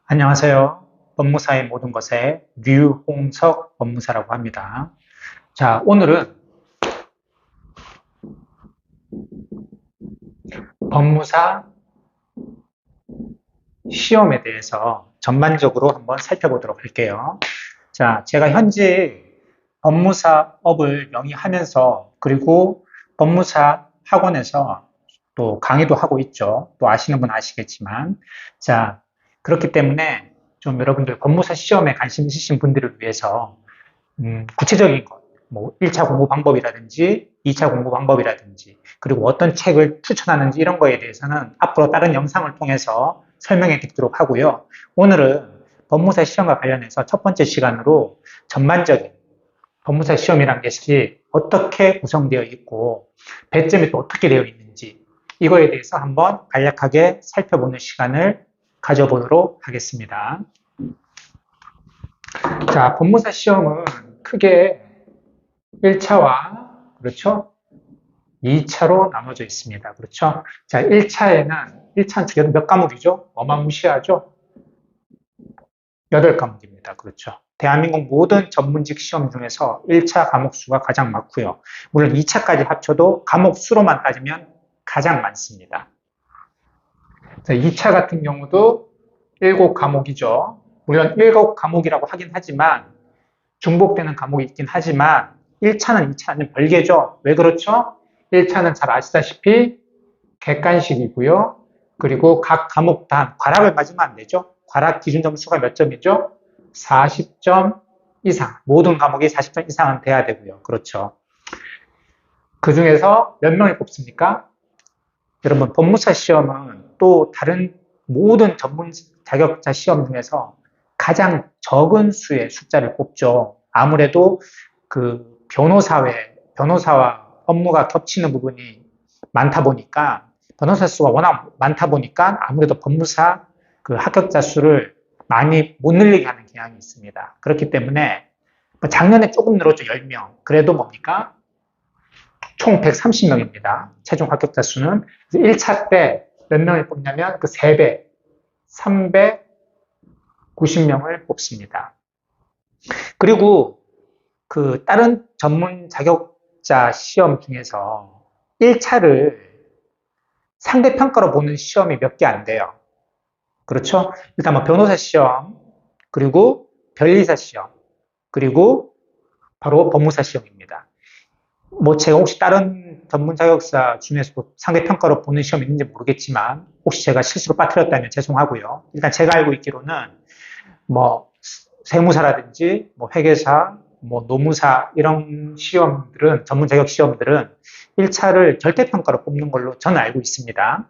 안녕하세요. 법무사의 모든 것의 류홍석 법무사라고 합니다. 자, 오늘은 법무사 시험에 대해서 전반적으로 한번 살펴보도록 할게요. 자, 제가 현재 법무사업을 영위하면서 그리고 법무사 학원에서 또 강의도 하고 있죠. 또 아시는 분 아시겠지만. 자, 그렇기 때문에 좀 여러분들 법무사 시험에 관심 있으신 분들을 위해서 구체적인 것, 뭐 1차 공부 방법이라든지 2차 공부 방법이라든지 그리고 어떤 책을 추천하는지 이런 거에 대해서는 앞으로 다른 영상을 통해서 설명해 드리도록 하고요. 오늘은 법무사 시험과 관련해서 첫 번째 시간으로 전반적인 법무사 시험이란 것이 어떻게 구성되어 있고 배점이 또 어떻게 되어 있는지 이거에 대해서 한번 간략하게 살펴보는 시간을 가져보도록 하겠습니다. 자, 법무사 시험은 크게 1차와 그렇죠? 2차로 나눠져 있습니다. 그렇죠? 자, 1차는 몇 과목이죠? 어마무시하죠? 8과목입니다. 그렇죠? 대한민국 모든 전문직 시험 중에서 1차 과목 수가 가장 많고요. 물론 2차까지 합쳐도 과목 수로만 따지면 가장 많습니다. 자, 2차 같은 경우도 7과목이죠. 물론 7과목이라고 하긴 하지만 중복되는 과목이 있긴 하지만 1차는 2차는 별개죠. 왜 그렇죠? 1차는 잘 아시다시피 객관식이고요. 그리고 각 과목 단 괄학을 맞으면 안 되죠. 괄학 기준 점수가 몇 점이죠? 40점 이상. 모든 과목이 40점 이상은 돼야 되고요. 그렇죠. 그 중에서 몇 명을 뽑습니까? 여러분, 법무사 시험은 또 다른 모든 전문 자격자 시험 중에서 가장 적은 수의 숫자를 뽑죠. 아무래도 그 변호사와 업무가 겹치는 부분이 많다 보니까 변호사 수가 워낙 많다 보니까 아무래도 법무사 그 합격자 수를 많이 못 늘리게 하는 경향이 있습니다. 그렇기 때문에 작년에 조금 늘었죠. 10명. 그래도 뭡니까? 총 130명입니다. 최종 합격자 수는. 1차 때 몇 명을 뽑냐면 그 3배, 390명을 뽑습니다. 그리고 그 다른 전문 자격자 시험 중에서 1차를 상대평가로 보는 시험이 몇 개 안 돼요. 그렇죠? 일단 뭐 변호사 시험, 그리고 변리사 시험, 그리고 바로 법무사 시험입니다. 뭐 제가 혹시 다른 전문 자격사 중에서도 상대평가로 보는 시험이 있는지 모르겠지만 혹시 제가 실수로 빠뜨렸다면 죄송하고요. 일단 제가 알고 있기로는 뭐 세무사라든지 뭐 회계사, 뭐 노무사 이런 시험들은 전문 자격 시험들은 1차를 절대평가로 뽑는 걸로 저는 알고 있습니다.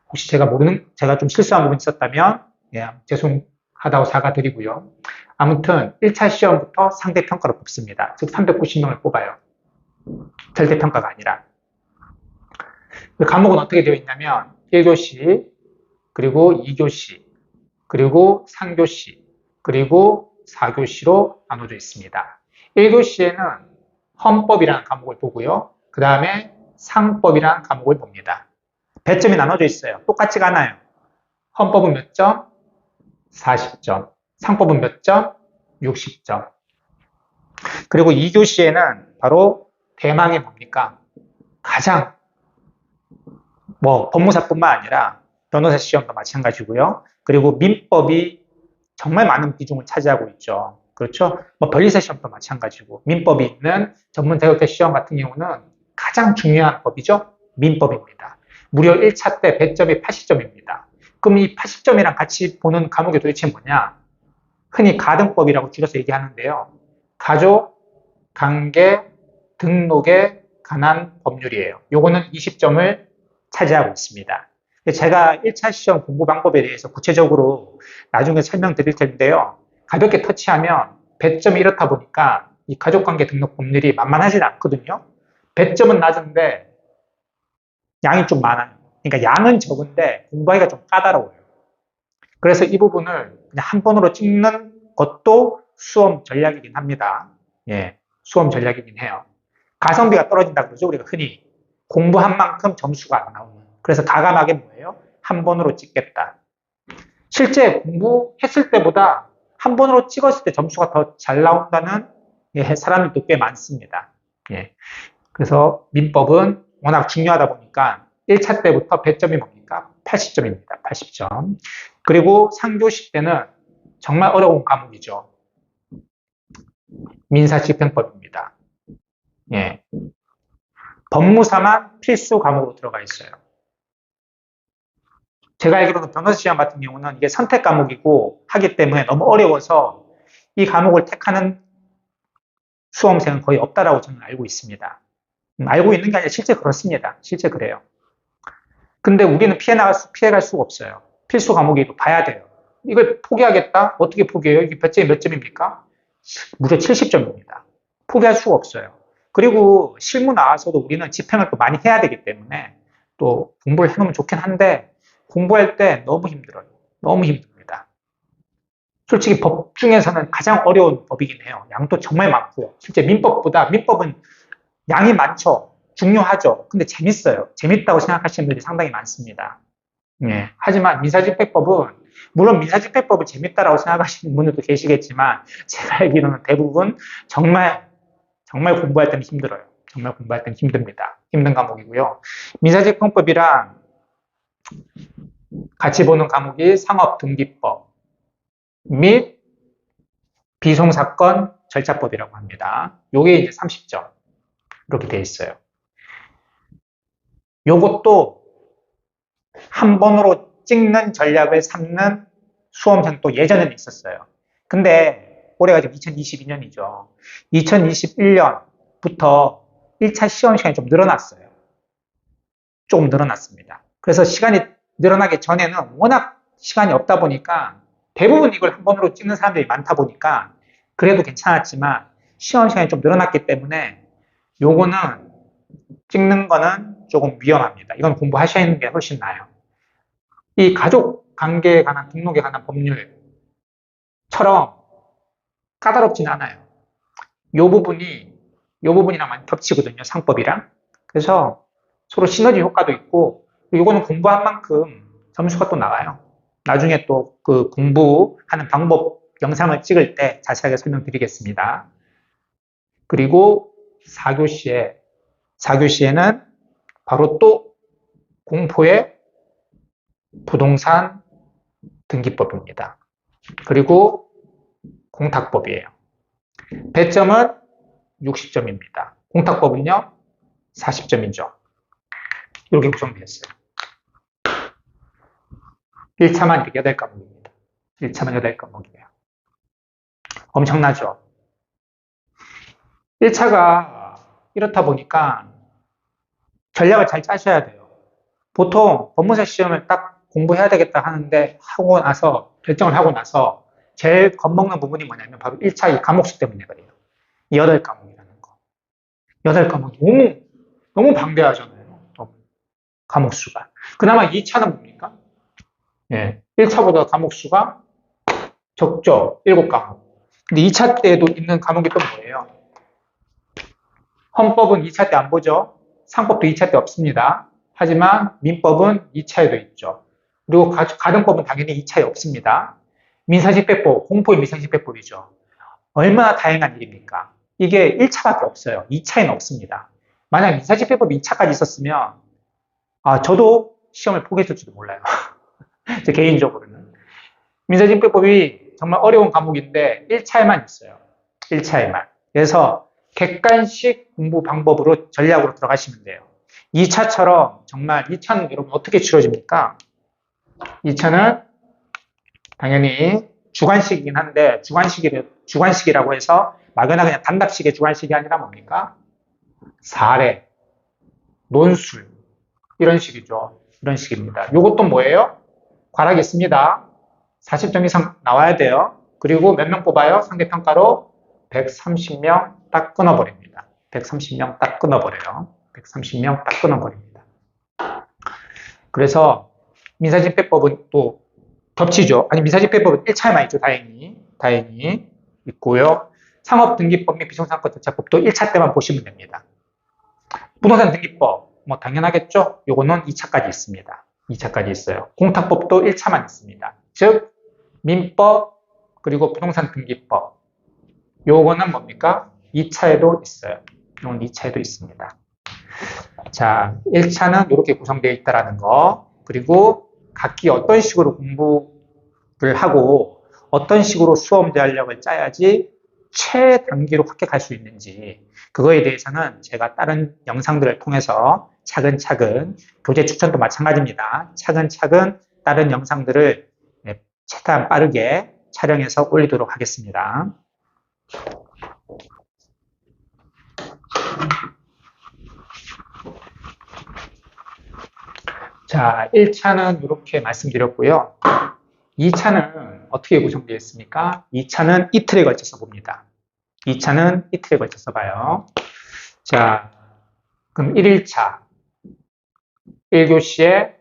혹시 제가 좀 실수한 부분이 있었다면 예, 죄송하다고 사과드리고요. 아무튼 1차 시험부터 상대평가로 뽑습니다. 즉 390명을 뽑아요. 절대평가가 아니라. 그 과목은 어떻게 되어 있냐면 1교시, 그리고 2교시, 그리고 3교시, 그리고 4교시로 나눠져 있습니다. 1교시에는 헌법이라는 과목을 보고요. 그 다음에 상법이라는 과목을 봅니다. 배점이 나눠져 있어요. 똑같지가 않아요. 헌법은 몇 점? 40점. 상법은 몇 점? 60점. 그리고 2교시에는 바로 대망의 뭡니까? 가장 뭐 법무사뿐만 아니라 변호사 시험도 마찬가지고요. 그리고 민법이 정말 많은 비중을 차지하고 있죠. 그렇죠? 뭐 변리사 시험도 마찬가지고 민법이 있는 전문 자격증 시험 같은 경우는 가장 중요한 법이죠. 민법입니다. 무려 1차 때 배점이 80점입니다. 그럼 이 80점이랑 같이 보는 과목이 도대체 뭐냐? 흔히 가등법이라고 줄여서 얘기하는데요. 가족, 관계, 등록에 관한 법률이에요. 요거는 20점을 차지하고 있습니다. 제가 1차 시험 공부 방법에 대해서 구체적으로 나중에 설명드릴 텐데요. 가볍게 터치하면 배점이 이렇다 보니까 이 가족관계 등록 법률이 만만하지 않거든요. 배점은 낮은데 양이 좀 많아요. 그러니까 양은 적은데 공부하기가 좀 까다로워요. 그래서 이 부분을 그냥 한 번으로 찍는 것도 수험 전략이긴 합니다. 예, 수험 전략이긴 해요. 가성비가 떨어진다 그러죠. 우리가 흔히 공부한 만큼 점수가 안 나오는. 그래서 가감하게 뭐예요? 한 번으로 찍겠다. 실제 공부했을 때보다 한 번으로 찍었을 때 점수가 더 잘 나온다는 사람들도 꽤 많습니다. 그래서 민법은 워낙 중요하다 보니까 1차 때부터 배점이 뭡니까? 80점입니다. 80점. 그리고 상교시 때는 정말 어려운 과목이죠. 민사집행법입니다. 법무사만 필수 과목으로 들어가 있어요. 제가 알기로는 변호사 시험 같은 경우는 이게 선택 과목이고 하기 때문에 너무 어려워서 이 과목을 택하는 수험생은 거의 없다라고 저는 알고 있습니다. 알고 있는 게 아니라 실제 그렇습니다. 실제 그래요. 근데 우리는 피해갈 수가 없어요. 필수 과목이고 봐야 돼요. 이걸 포기하겠다? 어떻게 포기해요? 이게 배점이 몇 점입니까? 무려 70점입니다. 포기할 수가 없어요. 그리고 실무 나와서도 우리는 집행을 또 많이 해야 되기 때문에 또 공부를 해놓으면 좋긴 한데 공부할 때 너무 힘들어요. 너무 힘듭니다. 솔직히 법 중에서는 가장 어려운 법이긴 해요. 양도 정말 많고요. 실제 민법은 양이 많죠. 중요하죠. 근데 재밌어요. 재밌다고 생각하시는 분들이 상당히 많습니다. 하지만 민사집행법은 물론 민사집행법을 재밌다라고 생각하시는 분들도 계시겠지만 제가 알기로는 대부분 정말 공부할 때는 힘들어요. 정말 공부할 때는 힘듭니다. 힘든 과목이고요. 민사집행법이랑 같이 보는 과목이 상업등기법 및 비송사건 절차법이라고 합니다. 요게 이제 30점 이렇게 돼 있어요. 요것도 한 번으로 찍는 전략을 삼는 수험생도 예전에는 있었어요. 근데 올해가 지금 2022년이죠. 2021년부터 1차 시험 시간이 좀 늘어났어요. 조금 늘어났습니다. 그래서 시간이 늘어나기 전에는 워낙 시간이 없다 보니까 대부분 이걸 한 번으로 찍는 사람들이 많다 보니까 그래도 괜찮았지만 시험 시간이 좀 늘어났기 때문에 요거는 찍는 거는 조금 위험합니다. 이건 공부하셔야 하는 게 훨씬 나아요. 이 가족 관계에 관한 등록에 관한 법률처럼 까다롭진 않아요. 요 부분이랑 많이 겹치거든요. 상법이랑. 그래서 서로 시너지 효과도 있고, 요거는 공부한 만큼 점수가 또 나와요. 나중에 또 그 공부하는 방법 영상을 찍을 때 자세하게 설명드리겠습니다. 그리고 4교시에는 바로 또 공포의 부동산 등기법입니다. 그리고 공탁법이에요. 배점은 60점입니다. 공탁법은요 40점이죠. 이렇게 구성되어 있어요. 1차만 이렇게 8과목입니다. 1차만 8과목이에요. 엄청나죠? 1차가 이렇다 보니까 전략을 잘 짜셔야 돼요. 보통 법무사 시험을 딱 공부해야 되겠다 하는데 결정을 하고 나서 제일 겁먹는 부분이 뭐냐면 바로 1차 이 과목수 때문이거든요. 8과목이라는 거. 8과목이 너무 방대하잖아요. 과목수가. 그나마 2차는 뭡니까? 1차보다 과목수가 적죠. 7과목. 근데 2차 때에도 있는 과목이 또 뭐예요? 헌법은 2차 때 안 보죠. 상법도 2차 때 없습니다. 하지만 민법은 2차에도 있죠. 그리고 가등법은 당연히 2차에 없습니다. 민사집행법, 공포의 민사집행법이죠. 얼마나 다양한 일입니까? 이게 1차밖에 없어요. 2차에는 없습니다. 만약 민사집행법이 2차까지 있었으면 저도 시험을 포기했을지도 몰라요. 제 개인적으로는. 민사집행법이 정말 어려운 과목인데 1차에만 있어요. 1차에만. 그래서 객관식 공부 방법으로 전략으로 들어가시면 돼요. 2차처럼 정말 2차는 여러분 어떻게 치러집니까? 2차는 당연히 주관식이긴 한데 주관식이라고 해서 막연하게 그냥 단답식의 주관식이 아니라 뭡니까? 사례, 논술 이런 식이죠. 이런 식입니다. 이것도 뭐예요? 과락이 있습니다. 40점 이상 나와야 돼요. 그리고 몇 명 뽑아요? 상대평가로 130명 딱 끊어버립니다. 130명 딱 끊어버려요. 130명 딱 끊어버립니다. 그래서 민사집행법은 또 겹치죠. 아니, 민사집행법은 1차에만 있죠. 다행히 있고요. 상업등기법 및 비송사건 절차법도 1차 때만 보시면 됩니다. 부동산 등기법 당연하겠죠. 요거는 2차까지 있습니다. 2차까지 있어요. 공탁법도 1차만 있습니다. 즉 민법 그리고 부동산 등기법. 요거는 뭡니까? 2차에도 있어요. 이건 2차에도 있습니다. 자, 1차는 이렇게 구성되어 있다라는 거. 그리고 각기 어떤 식으로 공부를 하고 어떤 식으로 수험 전략을 짜야지 최단기로 합격할 수 있는지 그거에 대해서는 제가 다른 영상들을 통해서 차근차근 교재 추천도 마찬가지입니다. 차근차근 다른 영상들을 최대한 빠르게 촬영해서 올리도록 하겠습니다. 자, 1차는 이렇게 말씀드렸고요. 2차는 어떻게 구성되어 있습니까? 2차는 이틀에 걸쳐서 봅니다. 2차는 이틀에 걸쳐서 봐요. 자, 그럼 1일차 1교시에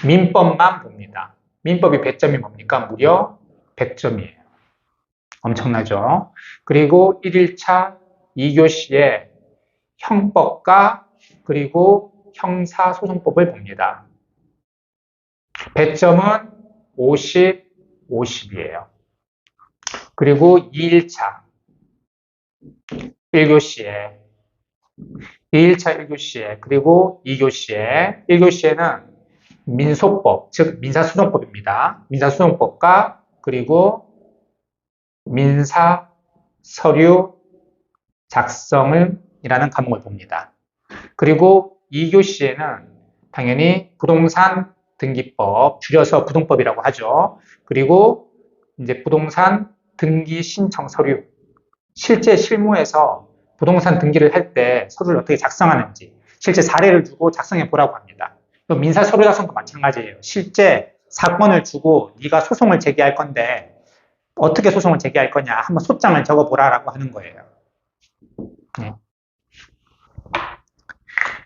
민법만 봅니다. 민법이 100점이 뭡니까? 무려 100점이에요. 엄청나죠? 그리고 1일차 2교시에 형법과 그리고 형사소송법을 봅니다. 100점은 50, 50이에요. 그리고 2일차 1교시에 2일차 1교시에 그리고 2교시에 1교시에는 민소법, 즉 민사소송법입니다. 민사소송법과 그리고 민사서류 작성을 이라는 과목을 봅니다. 그리고 2교시에는 당연히 부동산 등기법, 줄여서 부등법이라고 하죠. 그리고 이제 부동산 등기 신청 서류, 실제 실무에서 부동산 등기를 할 때 서류를 어떻게 작성하는지 실제 사례를 주고 작성해 보라고 합니다. 민사 서류 작성도 마찬가지예요. 실제 사건을 주고 네가 소송을 제기할 건데 어떻게 소송을 제기할 거냐 한번 소장을 적어 보라라고 하는 거예요. 네.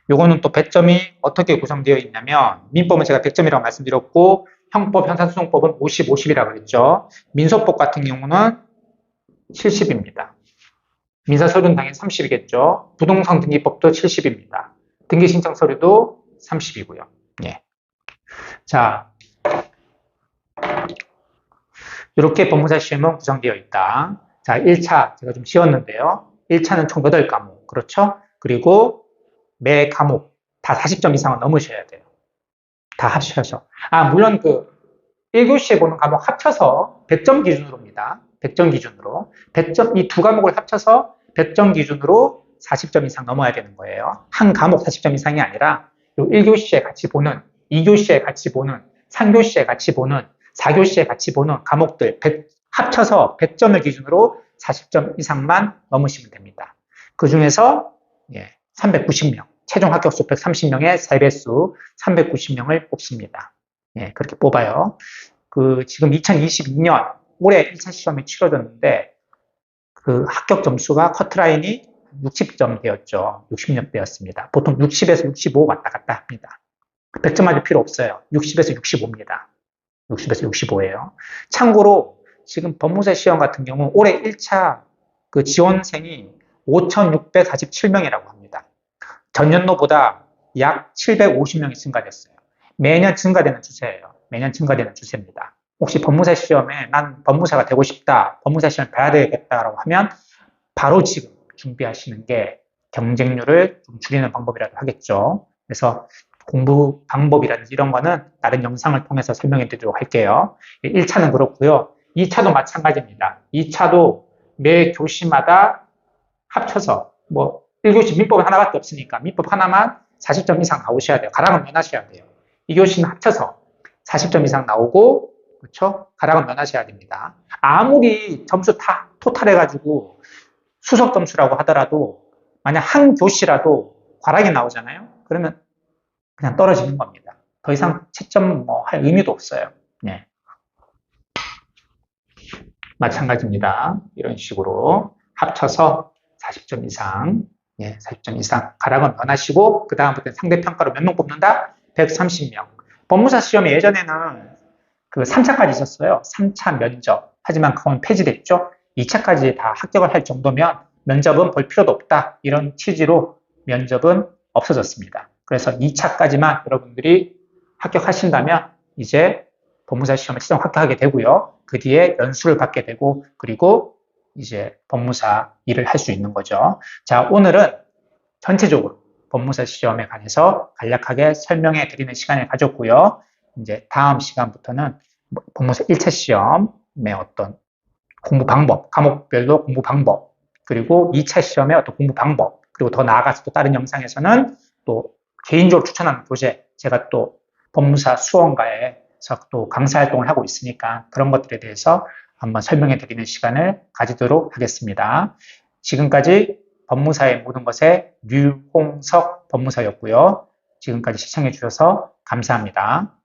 요거는 또 100점이 어떻게 구성되어 있냐면 민법은 제가 100점이라고 말씀드렸고 형법, 형사소송법은 50, 50이라고 그랬죠. 민소법 같은 경우는 70입니다. 민사서류는 당연히 30이겠죠. 부동산 등기법도 70입니다. 등기신청 서류도 30이고요. 예. 자, 이렇게 법무사 시험은 구성되어 있다. 자, 1차 제가 좀 쉬웠는데요. 1차는 총 8과목. 그렇죠? 그리고 매 과목 다 40점 이상은 넘으셔야 돼요. 다 합쳐서. 물론 그 1교시에 보는 과목 합쳐서 100점 기준으로입니다. 100점 기준으로. 100점, 이 두 과목을 합쳐서 100점 기준으로 40점 이상 넘어야 되는 거예요. 한 과목 40점 이상이 아니라 1교시에 같이 보는, 2교시에 같이 보는, 3교시에 같이 보는, 4교시에 같이 보는 과목들 합쳐서 100점을 기준으로 40점 이상만 넘으시면 됩니다. 그 중에서 390명, 최종 합격수 130명의 3배수 390명을 뽑습니다. 그렇게 뽑아요. 지금 2022년 올해 1차 시험이 치러졌는데 그 합격 점수가 커트라인이 60점 되었죠. 60점 되었습니다. 보통 60에서 65 왔다 갔다 합니다. 100점 맞을 필요 없어요. 60에서 65입니다. 60에서 65예요. 참고로 지금 법무사 시험 같은 경우 올해 1차 그 지원생이 5,647명이라고 합니다. 전년도보다 약 750명이 증가됐어요. 매년 증가되는 추세예요. 매년 증가되는 추세입니다. 혹시 법무사 시험에 난 법무사가 되고 싶다, 법무사 시험 봐야 되겠다라고 하면 바로 지금 준비하시는 게 경쟁률을 좀 줄이는 방법이라도 하겠죠. 그래서 공부 방법이라든지 이런 거는 다른 영상을 통해서 설명해 드리도록 할게요. 1차는 그렇고요. 2차도 마찬가지입니다. 2차도 매 교시마다 합쳐서 1교시 민법은 하나밖에 없으니까 민법 하나만 40점 이상 나오셔야 돼요. 가락은 면하셔야 돼요. 2교시는 합쳐서 40점 이상 나오고 그렇죠? 가락은 면하셔야 됩니다. 아무리 점수 다 토탈해가지고 수석 점수라고 하더라도 만약 한 교시라도 과락이 나오잖아요. 그러면 그냥 떨어지는 겁니다. 더 이상 채점 할 의미도 없어요. 네. 마찬가지입니다. 이런 식으로 합쳐서 40점 이상, 40점 이상 가락은 면하시고 그 다음부터는 상대평가로 몇 명 뽑는다? 130명. 법무사 시험에 예전에는 그 3차까지 있었어요. 3차 면접. 하지만 그건 폐지됐죠. 2차까지 다 합격을 할 정도면 면접은 볼 필요도 없다. 이런 취지로 면접은 없어졌습니다. 그래서 2차까지만 여러분들이 합격하신다면 이제 법무사 시험에 최종 합격하게 되고요. 그 뒤에 연수를 받게 되고, 그리고 이제 법무사 일을 할 수 있는 거죠. 자, 오늘은 전체적으로 법무사 시험에 관해서 간략하게 설명해 드리는 시간을 가졌고요. 이제 다음 시간부터는 법무사 1차 시험의 어떤 공부 방법, 과목별로 공부 방법, 그리고 2차 시험의 어떤 공부 방법, 그리고 더 나아가서 또 다른 영상에서는 또 개인적으로 추천하는 교재, 제가 또 법무사 수험가에서 또 강사 활동을 하고 있으니까 그런 것들에 대해서 한번 설명해 드리는 시간을 가지도록 하겠습니다. 지금까지 법무사의 모든 것에 류홍석 법무사였고요. 지금까지 시청해 주셔서 감사합니다.